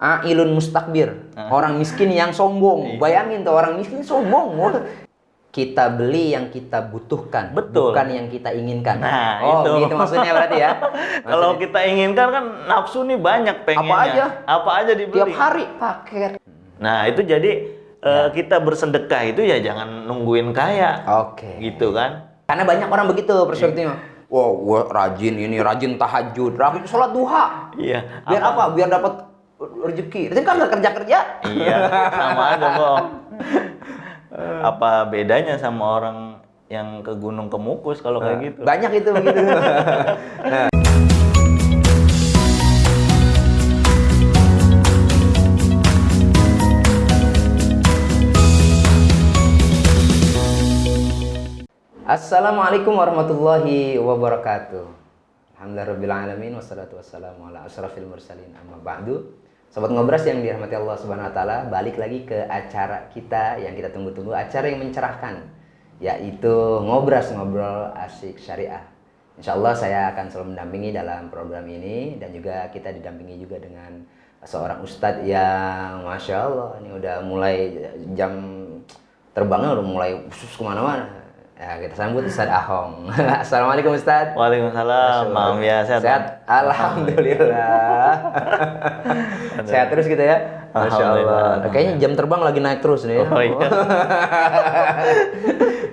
Ailun mustakbir, orang miskin yang sombong. Bayangin tuh orang miskin sombong. Kita beli yang kita butuhkan, Betul. bukan yang kita inginkan. Nah, itu. Gitu maksudnya berarti ya. Kalau kita inginkan kan nafsu nih banyak pengennya. Apa aja dibeli. Tiap hari paket. Nah, itu jadi kita bersedekah itu ya jangan nungguin kaya. Oke. Gitu kan. Karena banyak orang begitu perspektifnya. Wow, gue rajin tahajud, rajin sholat duha. Iya. Biar apa? Biar dapat rezeki. Itu kan nggak kerja. Iya, sama aja, Bang. Apa bedanya sama orang yang ke gunung Kemukus kalau kayak gitu? Banyak itu begitu. Assalamualaikum warahmatullahi wabarakatuh. Alhamdulillahirrahmanirrahim. Wassalatu wassalamu ala asrafil mursalin amma ba'du. Sobat Ngobras yang dirahmati Allah Subhanahu wa taala, balik lagi ke acara kita yang kita tunggu-tunggu, acara yang mencerahkan, yaitu Ngobras, ngobrol asik syariah. Insyaallah saya akan selalu mendampingi dalam program ini, dan juga kita didampingi juga dengan seorang ustadz yang Masya Allah ini udah mulai jam terbangnya udah mulai khusus kemana-mana. Ya, kita sambut Ustadz Ahong. Assalamualaikum Ustadz. Waalaikumsalam. Maaf ya, sehat. Alhamdulillah. Sehat terus gitu ya. Masya Allah. Kayaknya jam terbang lagi naik terus nih. Oh, iya.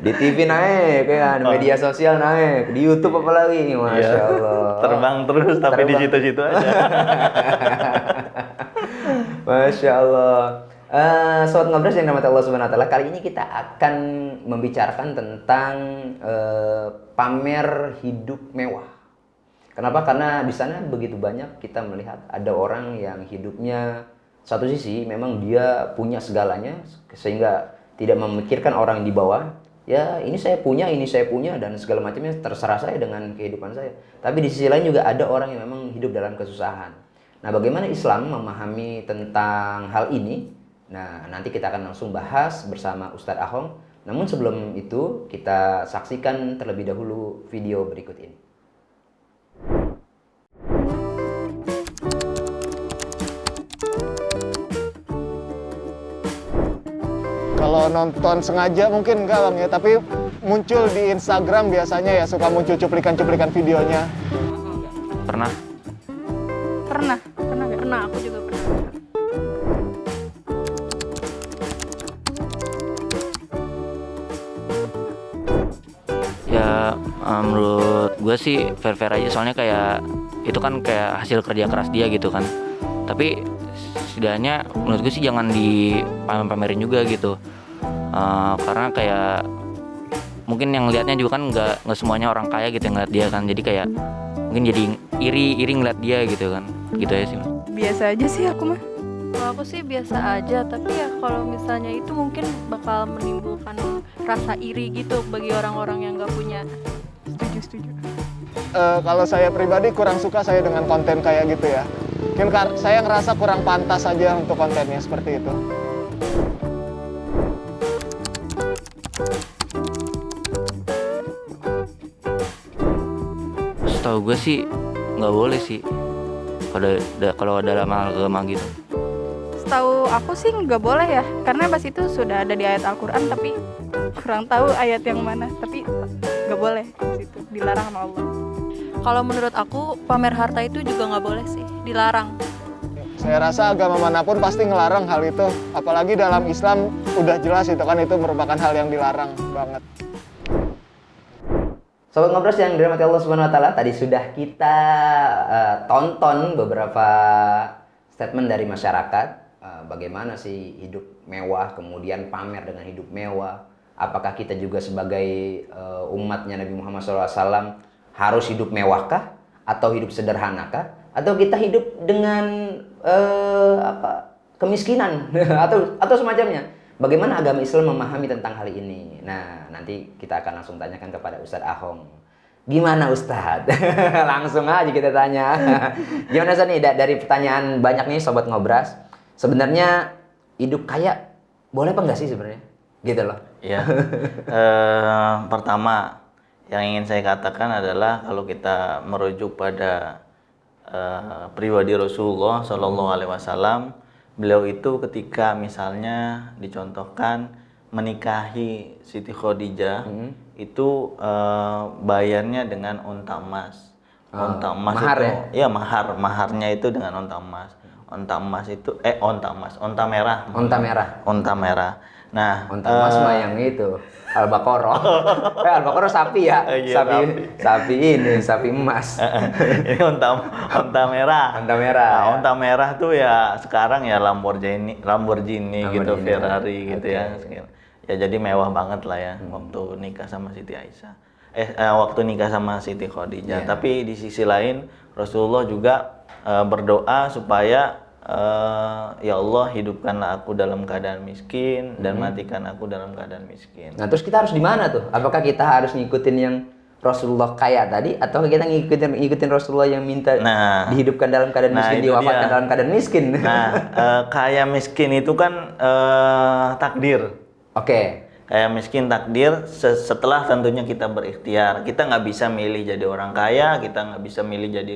Di TV naik, kan, media sosial naik, di YouTube apalagi, Masya Allah. Terbang terus tapi di situ-situ aja. Masya Allah. Sobat Ngobras yang dirahmati Allah Subhanahu wa taala, kali ini kita akan membicarakan tentang pamer hidup mewah. Kenapa? Karena di sana begitu banyak kita melihat ada orang yang hidupnya satu sisi memang dia punya segalanya sehingga tidak memikirkan orang di bawah. Ya, ini saya punya dan segala macamnya terserah saya dengan kehidupan saya. Tapi di sisi lain juga ada orang yang memang hidup dalam kesusahan. Nah, bagaimana Islam memahami tentang hal ini? Nah, nanti kita akan langsung bahas bersama Ustadz Ahong. Namun sebelum itu, kita saksikan terlebih dahulu video berikut ini. Kalau nonton sengaja mungkin enggak Bang ya, tapi muncul di Instagram biasanya ya suka muncul cuplikan-cuplikan videonya. Pernah, aku juga pernah. Ya menurut gue sih fair-fair aja, soalnya kayak itu kan kayak hasil kerja keras dia gitu kan. Tapi setidaknya menurut gue sih jangan dipamer-pamerin juga gitu. Karena kayak mungkin yang lihatnya juga kan nggak semuanya orang kaya gitu yang ngeliat dia kan, jadi kayak mungkin jadi iri ngeliat dia gitu kan, gitu aja sih. Biasa aja sih aku mah. Kalau aku sih biasa aja, tapi ya kalau misalnya itu mungkin bakal menimbulkan rasa iri gitu bagi orang-orang yang nggak punya. Setuju. Kalau saya pribadi kurang suka saya dengan konten kayak gitu ya. Mungkin saya ngerasa kurang pantas aja untuk kontennya seperti itu. Setahu gue sih nggak boleh sih kalau dalam hal agama gitu. Setahu aku sih nggak boleh ya, karena pas itu sudah ada di ayat Al-Quran, tapi kurang tahu ayat yang mana. Tapi nggak boleh, situ dilarang sama Allah. Kalau menurut aku pamer harta itu juga nggak boleh sih, dilarang. Saya rasa agama manapun pasti ngelarang hal itu. Apalagi dalam Islam udah jelas itu kan, itu merupakan hal yang dilarang banget. Sobat Ngobras yang dirahmati Allah Subhanahu wa taala, tadi sudah kita tonton beberapa statement dari masyarakat. Bagaimana sih hidup mewah, kemudian pamer dengan hidup mewah. Apakah kita juga sebagai umatnya Nabi Muhammad SAW harus hidup mewahkah? Atau hidup sederhanakah? Atau kita hidup dengan kemiskinan? atau semacamnya? Bagaimana agama Islam memahami tentang hal ini? Nah, nanti kita akan langsung tanyakan kepada Ustadz Ahong. Gimana Ustadz? Langsung aja kita tanya. Gimana Ustadz nih, dari pertanyaan banyak nih Sobat Ngobras. Sebenarnya hidup kaya boleh apa enggak sih sebenarnya? Gitu loh. Ya. Pertama yang ingin saya katakan adalah kalau kita merujuk pada pribadi Rasulullah Shallallahu Alaihi Wasallam. Beliau itu ketika misalnya dicontohkan menikahi Siti Khadijah, itu bayarnya dengan unta emas. Unta emas mahar itu, ya? ya maharnya itu dengan unta emas. Unta merah. Unta merah. Unta merah. Nah, Unta emas mah yang itu Al-Baqarah. Al-Baqarah sapi ya. Iya, sapi emas. ini unta merah. Unta merah. Nah, Ya. unta merah tuh ya sekarang ya Lamborghini gitu, Lamborghini. Ferrari gitu Oke. ya. Ya jadi mewah banget lah ya waktu nikah sama Siti Aisyah. Waktu nikah sama Siti Khadijah. Iya. Tapi di sisi lain Rasulullah juga berdoa supaya ya Allah hidupkanlah aku dalam keadaan miskin dan matikan aku dalam keadaan miskin. Nah, terus kita harus di mana tuh? Apakah kita harus ngikutin yang Rasulullah kaya tadi, atau kita ngikutin Rasulullah yang minta dihidupkan dalam keadaan miskin, itu diwafatkan dia. dalam keadaan miskin? Nah, kaya miskin itu kan takdir. Oke. Kaya miskin takdir setelah tentunya kita berikhtiar. Kita nggak bisa milih jadi orang kaya, kita nggak bisa milih jadi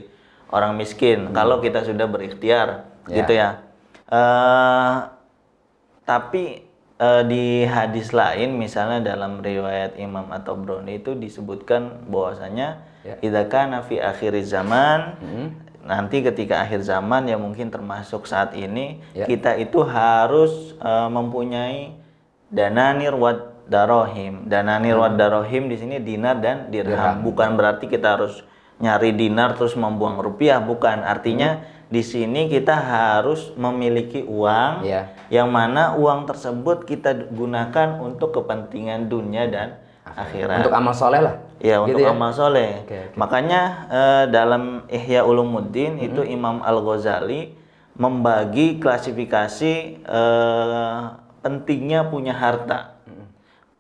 orang miskin. Kalau kita sudah berikhtiar, gitu ya. Tapi di hadis lain, misalnya dalam riwayat Imam At-Tabrani itu disebutkan bahwasanya idza kana fi akhir zaman, nanti ketika akhir zaman ya mungkin termasuk saat ini, kita itu harus mempunyai dananir wad darohim. Dananir wad darohim di sini dinar dan dirham. Bukan berarti kita harus nyari dinar terus membuang rupiah, bukan. Artinya di sini kita harus memiliki uang yang mana uang tersebut kita gunakan untuk kepentingan dunia dan akhirat. Untuk amal soleh lah. Ya, gitu untuk ya? amal soleh. Oke. Makanya dalam Ihya Ulumuddin itu Imam Al-Ghazali membagi klasifikasi pentingnya punya harta.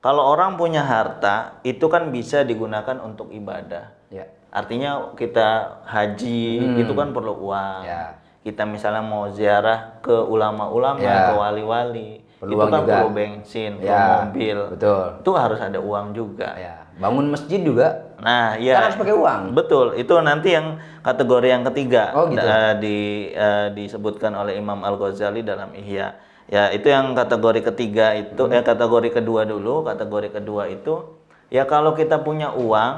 Kalau orang punya harta, itu kan bisa digunakan untuk ibadah. Ya. Artinya kita haji, itu kan perlu uang. Ya. Kita misalnya mau ziarah ke ulama-ulama, ke wali-wali, Perlu itu uang kan juga. perlu bensin, perlu Ya, mobil. betul. Itu harus ada uang juga. Ya. Bangun masjid juga Nah, ya. kan harus pakai uang. Betul, itu nanti yang kategori yang ketiga. Oh, gitu. Disebutkan oleh Imam Al-Ghazali dalam Ihya. Ya, itu yang kategori ketiga itu, kategori kedua dulu. Kategori kedua itu, ya kalau kita punya uang,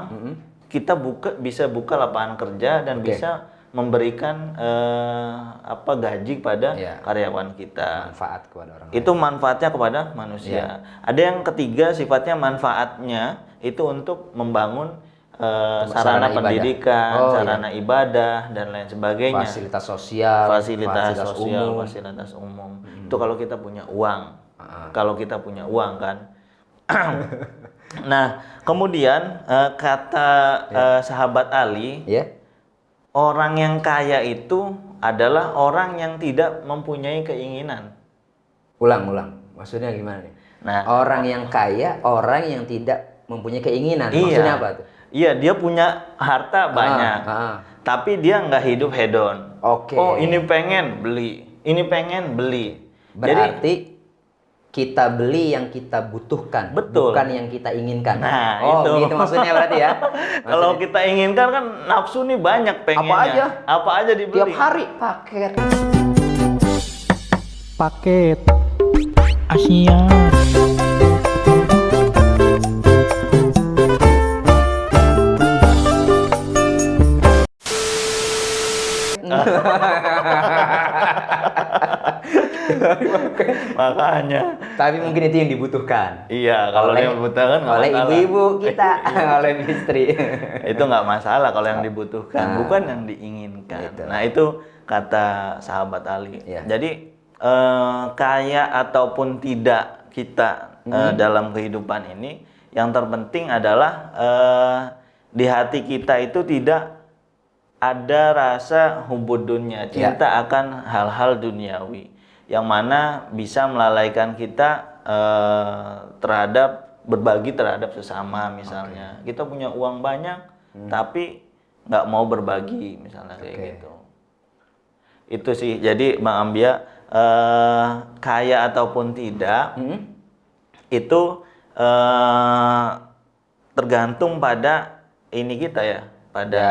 kita bisa buka lapangan kerja dan bisa memberikan gaji pada karyawan kita. Manfaat kepada orang. Itu manfaatnya kepada manusia. Ada yang ketiga sifatnya manfaatnya itu untuk membangun sarana ibadah. pendidikan, Oh, sarana ibadah dan lain sebagainya. Fasilitas sosial, Fasilitas sosial, umum. fasilitas umum. Itu kalau kita punya uang. Kalau kita punya uang kan. Nah, kemudian kata sahabat Ali, orang yang kaya itu adalah orang yang tidak mempunyai keinginan. Ulang. Maksudnya gimana nih? Nah, Orang yang kaya, orang yang tidak mempunyai keinginan. Maksudnya apa tuh? Iya, dia punya harta banyak, tapi dia nggak hidup hedon. Oke. Oh, ini pengen beli, ini pengen beli. Berarti kita beli yang kita butuhkan, Betul. bukan yang kita inginkan. Nah, oh, itu. gitu maksudnya berarti ya. Kalau kita inginkan kan nafsu nih banyak pengennya. Apa aja dibeli. Tiap hari paket. Paket Asia. Makanya. Tapi mungkin itu yang dibutuhkan. Iya, kalau Oleh- yang dibutuhkan nggak oleh masalah. ibu-ibu kita, oleh istri. Itu nggak masalah kalau yang dibutuhkan, bukan yang diinginkan. Gitu. Nah, itu kata sahabat Ali. Iya. Jadi kaya ataupun tidak kita dalam kehidupan ini, yang terpenting adalah di hati kita itu tidak ada rasa hubud dunia, cinta akan hal-hal duniawi, yang mana bisa melalaikan kita terhadap berbagi terhadap sesama. Misalnya kita punya uang banyak tapi nggak mau berbagi, misalnya kayak gitu. Itu sih, jadi Bang Ambia, kaya ataupun tidak itu tergantung pada ini kita ya, pada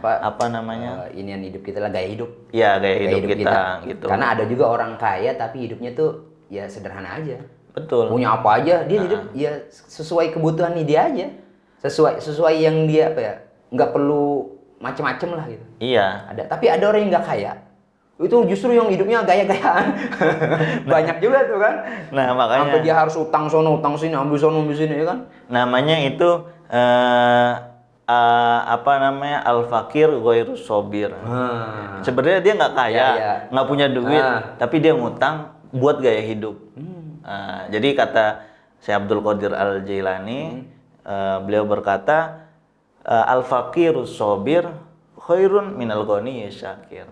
apa namanya? Inian hidup kita lah, gaya hidup. Ya, gaya hidup kita gitu. Karena ada juga orang kaya tapi hidupnya tuh ya sederhana aja. Betul. Punya apa aja, dia hidup ya sesuai kebutuhan dia aja. Sesuai yang dia apa ya, nggak perlu macem-macem lah gitu. Iya. Tapi ada orang yang nggak kaya, itu justru yang hidupnya gaya-gayaan. Banyak juga tuh kan. Nah, makanya sampai dia harus utang sono, utang sini, ambil sono, ambil sini, ya kan. namanya itu apa namanya, al-fakir ghairu sobir. Sebenarnya dia nggak kaya, nggak punya duit, tapi dia ngutang buat gaya hidup. Jadi kata Syekh Abdul Qadir Al-Jailani, beliau berkata, al-fakiru sobir khairun minal ghani syakir.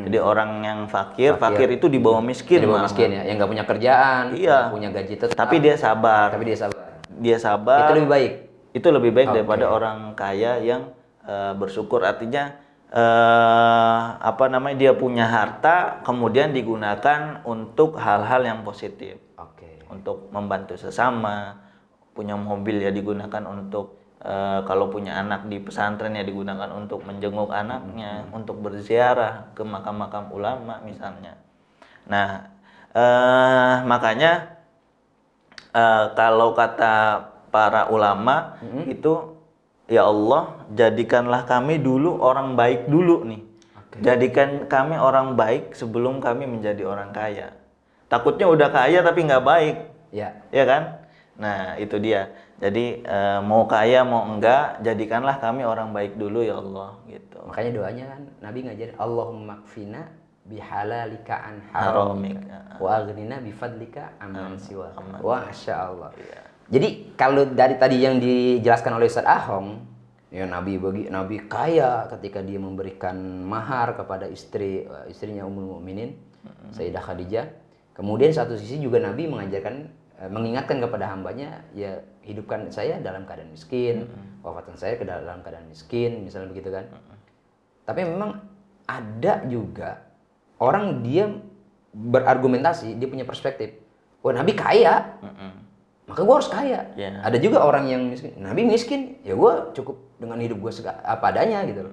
Jadi orang yang fakir itu di bawah miskin. Di bawah miskin ya, yang nggak punya kerjaan, nggak punya gaji tetap. Tapi dia sabar. Dia sabar. Itu lebih baik. Itu lebih baik daripada orang kaya yang bersyukur. Artinya apa namanya, dia punya harta kemudian digunakan untuk hal-hal yang positif. Untuk membantu sesama, punya mobil ya digunakan untuk kalau punya anak di pesantren ya digunakan untuk menjenguk anaknya, untuk berziarah ke makam-makam ulama misalnya. Nah, makanya kalau kata para ulama itu, ya Allah, jadikanlah kami dulu orang baik dulu nih. Jadikan kami orang baik sebelum kami menjadi orang kaya. Takutnya udah kaya tapi nggak baik, ya kan? Nah itu dia. Jadi mau kaya mau enggak, jadikanlah kami orang baik dulu ya Allah, gitu. Makanya doanya kan Nabi ngajarin, Allahumma kfina bihalalika an haramik wa aghnina bifadlika amman siwa. Masya Allah. Jadi kalau dari tadi yang dijelaskan oleh Ustaz Ahong, ya Nabi kaya ketika dia memberikan mahar kepada istrinya Ummul Mukminin Sayyidah Khadijah. Kemudian satu sisi juga Nabi mengingatkan kepada hambanya, ya hidupkan saya dalam keadaan miskin, wafatkan saya ke dalam keadaan miskin, misalnya begitu kan. Tapi memang ada juga orang dia berargumentasi, dia punya perspektif, wah Nabi kaya, maka gue harus kaya. Ada juga orang yang miskin, Nabi miskin, ya gue cukup dengan hidup gue apa adanya gitu.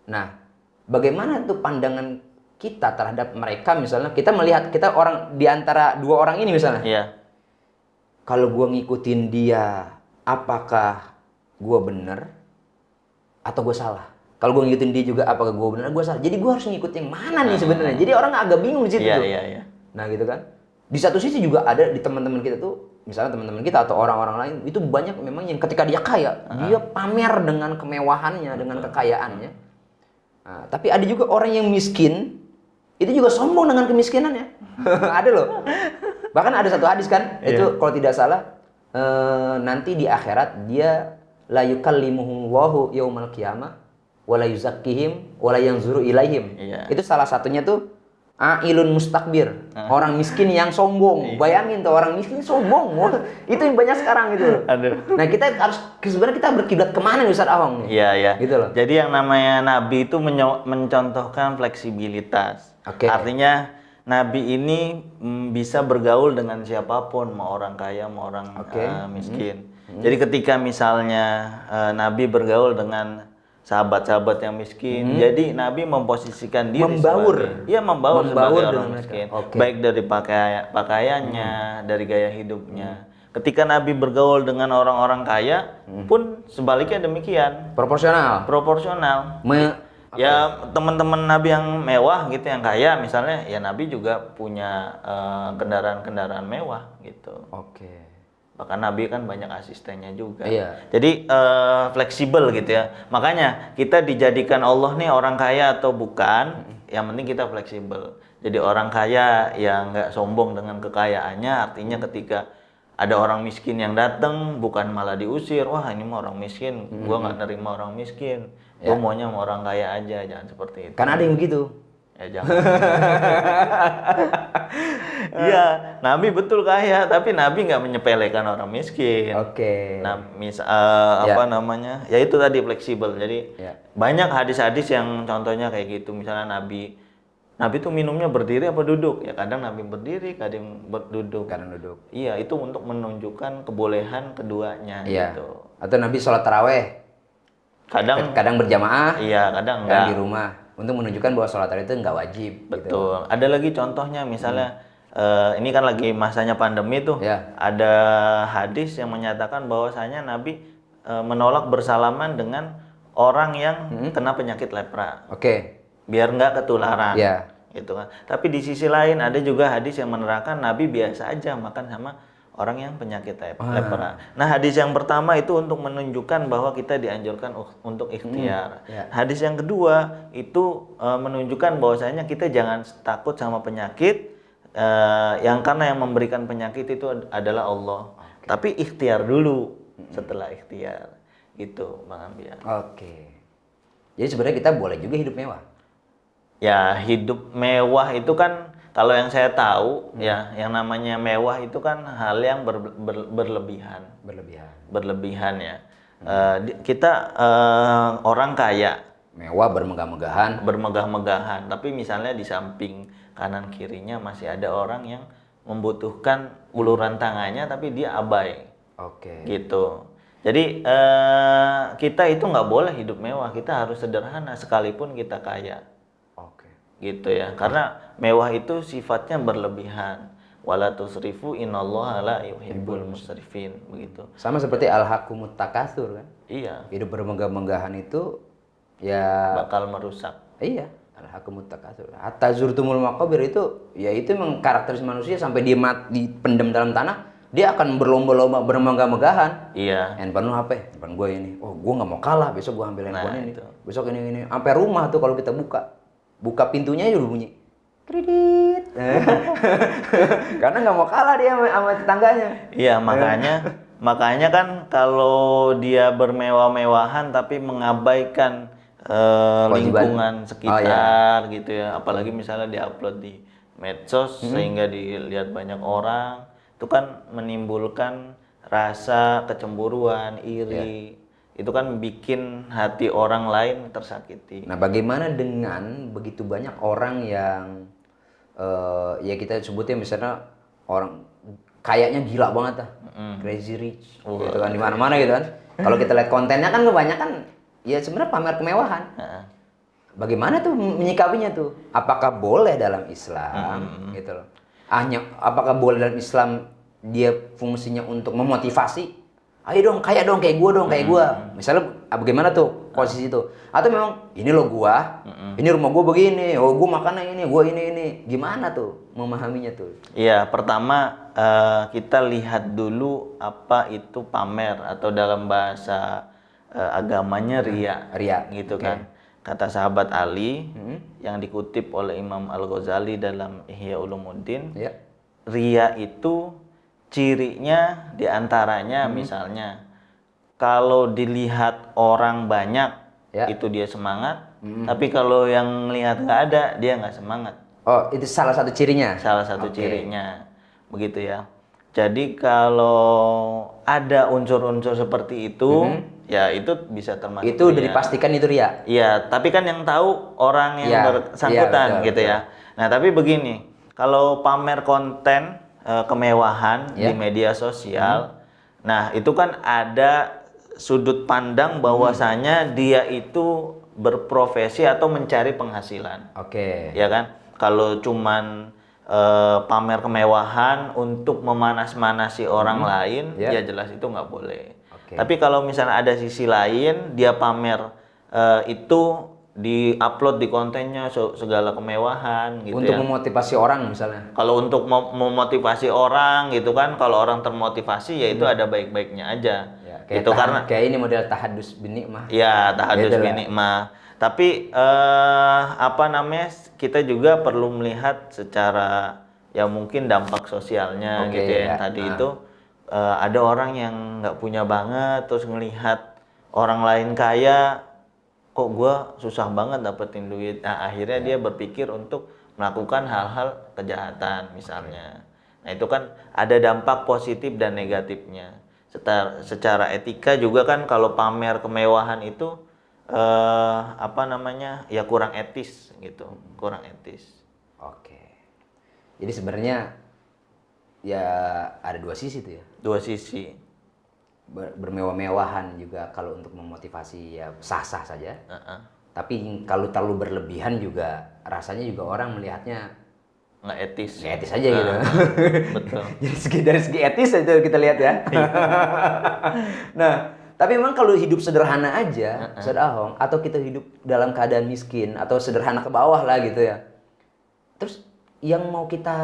Nah, bagaimana tuh pandangan kita terhadap mereka? Misalnya kita melihat, kita orang di antara dua orang ini misalnya, kalau gue ngikutin dia, apakah gue bener atau gue salah? Kalau gue ngikutin dia juga, apakah gue bener, gue salah? Jadi gue harus ngikut yang mana nih sebenarnya? Jadi orang agak bingung di situ tuh. Nah gitu kan. Di satu sisi juga ada di teman-teman kita tuh, misalnya teman-teman kita atau orang-orang lain, itu banyak memang yang ketika dia kaya, dia pamer dengan kemewahannya, dengan kekayaannya. Nah, tapi ada juga orang yang miskin, itu juga sombong dengan kemiskinannya. Ada loh. Bahkan ada satu hadis kan, itu kalau tidak salah, nanti di akhirat dia la yukallimuhullahu yaumal qiyamah wa la yuzakkihim wa la yanzuru ilaihim. Itu salah satunya tuh ailun mustakbir, orang miskin yang sombong. Bayangin tuh orang miskin sombong. Itu yang banyak sekarang gitu. Nah, kita harus sebenarnya kita berkiblat kemana nih Ustaz Ahong? Iya. Gitu loh. Jadi yang namanya Nabi itu mencontohkan fleksibilitas. Artinya Nabi ini bisa bergaul dengan siapapun, mau orang kaya, mau orang miskin. Jadi ketika misalnya Nabi bergaul dengan sahabat-sahabat yang miskin, jadi Nabi memposisikan diri membaur sebagai orang miskin, baik dari pakaiannya, dari gaya hidupnya. Ketika Nabi bergaul dengan orang-orang kaya, pun sebaliknya demikian. Proporsional. Ya teman-teman Nabi yang mewah gitu, yang kaya misalnya, ya Nabi juga punya kendaraan-kendaraan mewah gitu. Bahkan Nabi kan banyak asistennya juga. Jadi fleksibel gitu ya. Makanya kita dijadikan Allah nih orang kaya atau bukan, yang penting kita fleksibel. Jadi orang kaya yang nggak sombong dengan kekayaannya, artinya ketika ada orang miskin yang datang, bukan malah diusir, wah ini mah orang miskin, gua nggak nerima orang miskin. Gue maunya sama orang kaya aja, jangan seperti itu. Kan ada yang begitu. Ya jangan. Iya, Nabi betul kaya, tapi Nabi nggak menyepelekan orang miskin. Nah, apa namanya? Ya itu tadi fleksibel. Jadi banyak hadis-hadis yang contohnya kayak gitu. Misalnya Nabi tuh minumnya berdiri apa duduk? Ya kadang Nabi berdiri, kadang duduk. Iya, itu untuk menunjukkan kebolehan keduanya gitu. Atau Nabi sholat taraweh. kadang berjamaah, iya, kadang kadang enggak. di rumah, untuk menunjukkan bahwa sholat tarawih itu nggak wajib. Gitu. Betul. Ada lagi contohnya misalnya ini kan lagi masanya pandemi tuh. Ya. Ada hadis yang menyatakan bahwasanya Nabi menolak bersalaman dengan orang yang kena penyakit lepra. Oke. Biar nggak ketularan. Ya. Gitu kan. Tapi di sisi lain ada juga hadis yang menerangkan Nabi biasa aja makan sama orang yang penyakit lepra. Nah, hadis yang pertama itu untuk menunjukkan bahwa kita dianjurkan untuk ikhtiar. Ya. Hadis yang kedua itu menunjukkan bahwasanya kita jangan takut sama penyakit yang karena yang memberikan penyakit itu adalah Allah. Tapi ikhtiar dulu setelah ikhtiar. Gitu, Bang Ambiar. Oke. Jadi sebenarnya kita boleh juga hidup mewah. Ya, hidup mewah itu kan kalau yang saya tahu ya, yang namanya mewah itu kan hal yang berlebihan. Berlebihan ya. Kita orang kaya, Mewah bermegah-megahan. tapi misalnya di samping kanan kirinya masih ada orang yang membutuhkan uluran tangannya tapi dia abai. Oke. Gitu. Jadi kita itu nggak boleh hidup mewah, kita harus sederhana sekalipun kita kaya. Oke. Gitu ya, karena mewah itu sifatnya berlebihan. Wala tusrifu innallaha la yuhibbul musrifin, begitu. Sama seperti al-hakumut takatsur kan? Iya, Hidup bermegah-megahan itu ya bakal merusak. iya, al-hakumut takatsur. Hatta zurtumul maqabir itu ya itu memang karakteristik manusia sampai dia dipendam dalam tanah, dia akan berlomba-lomba bermegah-megahan. Iya. Handphone lu HP, handphone gue ini. Oh, gue nggak mau kalah, besok gue ambil handphone ini. itu. Besok ini. Sampai rumah tuh kalau kita buka pintunya aja udah bunyi. Kredit. Karena nggak mau kalah dia sama tetangganya. Iya, makanya kan kalau dia bermewah-mewahan tapi mengabaikan lingkungan sekitar gitu ya, apalagi misalnya diupload di medsos sehingga dilihat banyak orang, itu kan menimbulkan rasa kecemburuan, iri. Itu kan bikin hati orang lain tersakiti. Nah, bagaimana dengan begitu banyak orang yang ya kita sebutnya misalnya orang kayaknya gila banget crazy rich, gitu kan di mana-mana gitu kan. Kalau kita lihat kontennya kan kebanyakan ya sebenarnya pamer kemewahan. Bagaimana tuh menyikapinya tuh? Apakah boleh dalam Islam gitu loh? Apakah boleh dalam Islam dia fungsinya untuk memotivasi? Ayo dong, kayak dong, kayak gua dong, kayak gua. Misalnya bagaimana tuh posisi itu? Atau memang ini lo gua, ini rumah gua begini, oh gua makannya ini, gua ini. Gimana tuh memahaminya tuh? Iya, pertama kita lihat dulu apa itu pamer atau dalam bahasa agamanya riya. Riya, gitu oke. kan. Kata sahabat Ali yang dikutip oleh Imam Al-Ghazali dalam Ihya Ulumuddin, Ya. riya itu cirinya diantaranya misalnya kalau dilihat orang banyak Ya. itu dia semangat, tapi kalau yang lihat nggak ada dia nggak semangat. Oh, itu salah satu cirinya. Salah satu Oke. cirinya, begitu ya. Jadi kalau ada unsur-unsur seperti itu, ya itu bisa termasuk. Itu udah riya. dipastikan itu riya. Iya, tapi kan yang tahu orang yang Iya, bersangkutan iya, betul, gitu ya. Nah, tapi begini, kalau pamer konten kemewahan di Iya. media sosial, nah itu kan ada sudut pandang bahwasanya dia itu berprofesi atau mencari penghasilan. Oke. Ya kan? Kalau cuman pamer kemewahan untuk memanas-manasi orang lain, Ya. ya jelas itu nggak boleh. Oke. Tapi kalau misalnya ada sisi lain, dia pamer itu di-upload di kontennya segala kemewahan gitu Untuk ya. memotivasi orang misalnya. Kalau untuk memotivasi orang gitu kan, kalau orang termotivasi ya itu ada baik-baiknya aja. Ya, Itu karena kayak ini model tahadus binikmah. ya tahadus Gitu lah. binikmah. Tapi apa namanya, kita juga perlu melihat secara ya mungkin dampak sosialnya Oke, gitu ya. ya. Tadi Nah. itu ada orang yang nggak punya banget terus ngelihat orang lain kaya, kok gua susah banget dapetin duit. Nah, akhirnya dia berpikir untuk melakukan hal-hal kejahatan misalnya. Nah, itu kan ada dampak positif dan negatifnya. Secara etika juga kan kalau pamer kemewahan itu apa namanya? Ya kurang etis gitu, kurang etis. Oke. Jadi sebenarnya ya ada dua sisi tuh ya. Dua sisi. bermewah-mewahan juga kalau untuk memotivasi ya sah-sah saja. Tapi kalau terlalu berlebihan juga rasanya juga orang melihatnya nggak etis. nggak etis aja gitu. Betul. Jadi dari segi etis itu kita lihat ya. Nah, tapi memang kalau hidup sederhana aja, Ustaz Ahong, atau kita hidup dalam keadaan miskin atau sederhana ke bawah lah gitu ya. Terus yang mau kita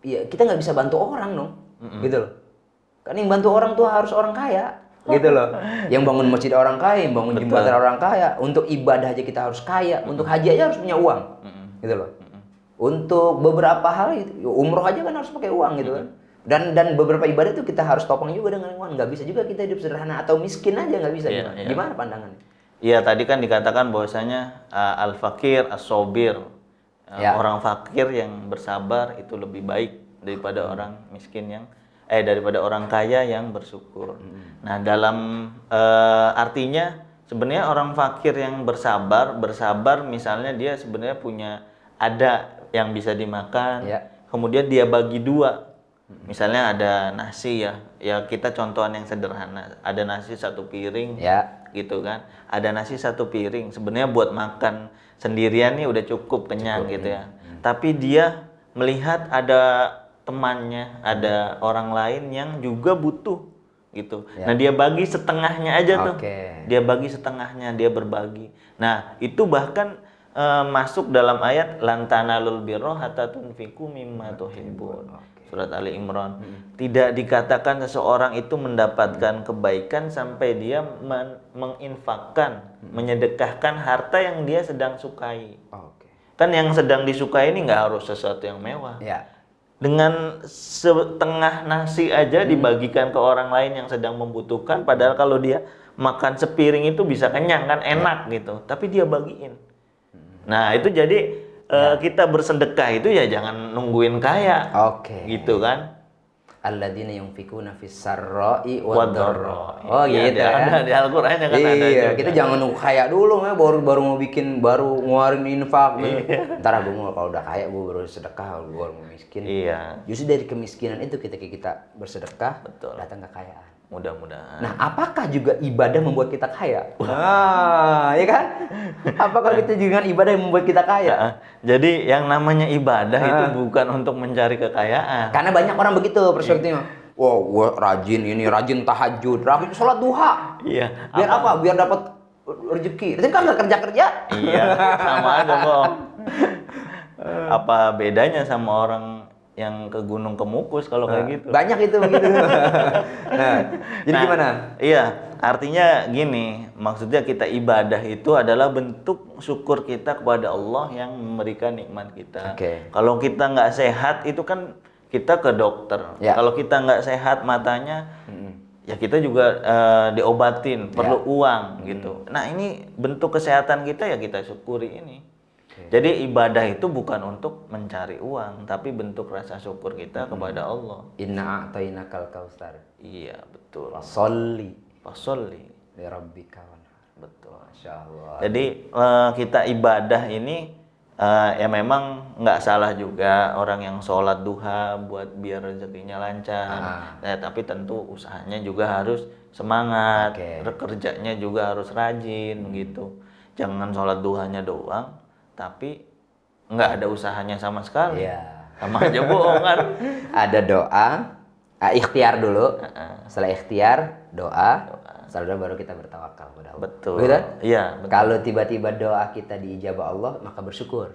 nggak bisa bantu orang dong, gitu loh. Kan yang bantu orang tuh harus orang kaya, gitu loh. Yang bangun masjid orang kaya, yang bangun jembatan orang kaya. Untuk ibadah aja kita harus kaya, untuk haji aja harus punya uang, gitu loh. Untuk beberapa hal umroh aja kan harus pakai uang gitu kan. Dan beberapa ibadah itu kita harus topang juga dengan uang. Nggak bisa juga kita hidup sederhana atau miskin aja nggak bisa. Gimana pandangannya? Iya, tadi kan dikatakan bahwasanya al-fakir as-sobir. Orang fakir yang bersabar itu lebih baik daripada orang miskin yang daripada orang kaya yang bersyukur. Nah, dalam artinya sebenarnya orang fakir yang bersabar misalnya dia sebenarnya ada yang bisa dimakan, kemudian dia bagi dua. Misalnya ada nasi ya kita contohan yang sederhana, ada nasi 1 piring, gitu kan. Ada nasi 1 piring, sebenarnya buat makan sendirian nih udah cukup kenyang gitu ya. Tapi dia melihat ada temannya, ada orang lain yang juga butuh gitu. Nah, dia bagi setengahnya aja tuh. Dia bagi setengahnya, dia berbagi. Nah, itu bahkan masuk dalam ayat lan tanalul birra hatta tunfiqu mimma tuhibbun. Surat Ali Imran. Tidak dikatakan seseorang itu mendapatkan kebaikan sampai dia menginfakkan, menyedekahkan harta yang dia sedang sukai. Kan yang sedang disukai ini nggak harus sesuatu yang mewah. Dengan setengah nasi aja dibagikan ke orang lain yang sedang membutuhkan, padahal kalau dia makan sepiring itu bisa kenyang kan, enak gitu. Tapi dia bagiin. Nah, itu jadi kita bersedekah itu ya jangan nungguin kaya. Gitu kan. Alladzina yunfikuna fis sarra'i wad dharra. Oh gitu ya. Ada di Al-Qur'an kan ada. Iya, kita jangan nunggu kaya dulu ya baru mau ngeluarin infak. Entar gue kalau udah kaya gue baru sedekah, gue baru mau miskin. Justru dari kemiskinan itu kita bersedekah, datang kekayaan. Mudah-mudahan. Nah, apakah juga ibadah membuat kita kaya? Ya kan? Apakah kita juga ibadah yang membuat kita kaya? Jadi yang namanya ibadah itu bukan untuk mencari kekayaan. Karena banyak orang begitu perspektifnya. Wow, gue rajin tahajud, rajin sholat duha. Biar apa? Biar dapat rezeki. Itu kan nggak kerja. Iya, sama aja kok. Apa bedanya sama orang yang ke Gunung Kemukus kalau kayak gitu? Banyak itu begitu. Jadi gimana? Iya, artinya gini, maksudnya kita ibadah itu adalah bentuk syukur kita kepada Allah yang memberikan nikmat kita. Kalau kita nggak sehat itu kan kita ke dokter. Kalau kita nggak sehat matanya, ya kita juga diobatin, perlu uang gitu. Nah, ini bentuk kesehatan kita ya kita syukuri ini. Jadi ibadah itu bukan untuk mencari uang, tapi bentuk rasa syukur kita kepada Allah. Inna a'tainakal kautsar. Iya, betul. Fasolli li rabbika wanhar. Betul. Masyaallah. Jadi kita ibadah ini ya memang nggak salah juga orang yang sholat duha buat biar rezekinya lancar. Tapi tentu usahanya juga harus semangat, kerjanya juga harus rajin gitu. Jangan sholat duhanya doang tapi nggak ada usahanya sama sekali. Sama aja bohong kan. Ada doa, ikhtiar dulu. Setelah ikhtiar, doa. Setelah baru kita bertawakal kepada Allah. Betul. Betul? Iya. Kalau tiba-tiba doa kita diijabah Allah, maka bersyukur.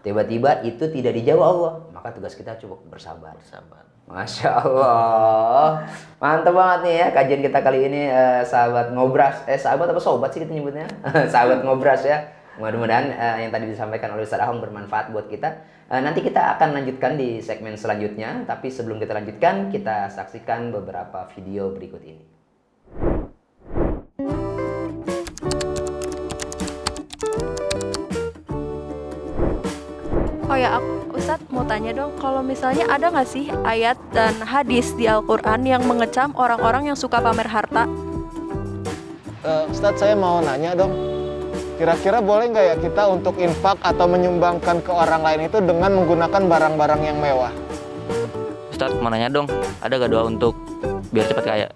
Tiba-tiba itu tidak dijawab Allah, maka tugas kita cukup bersabar. Masya Allah, mantap banget nih ya kajian kita kali ini, sahabat ngobras. Sahabat apa sobat sih kita nyebutnya? Sahabat ngobras ya. Mudah-mudahan yang tadi disampaikan oleh Ustaz Ahong bermanfaat buat kita. Nanti kita akan lanjutkan di segmen selanjutnya. Tapi sebelum kita lanjutkan, kita saksikan beberapa video berikut ini. Oh ya, Ustadz mau tanya dong, kalau misalnya ada nggak sih ayat dan hadis di Al-Quran yang mengecam orang-orang yang suka pamer harta? Ustadz, saya mau nanya dong. Kira-kira boleh nggak ya kita untuk infak atau menyumbangkan ke orang lain itu dengan menggunakan barang-barang yang mewah? Ustadz mau nanya dong, ada gak doa untuk biar cepat kaya?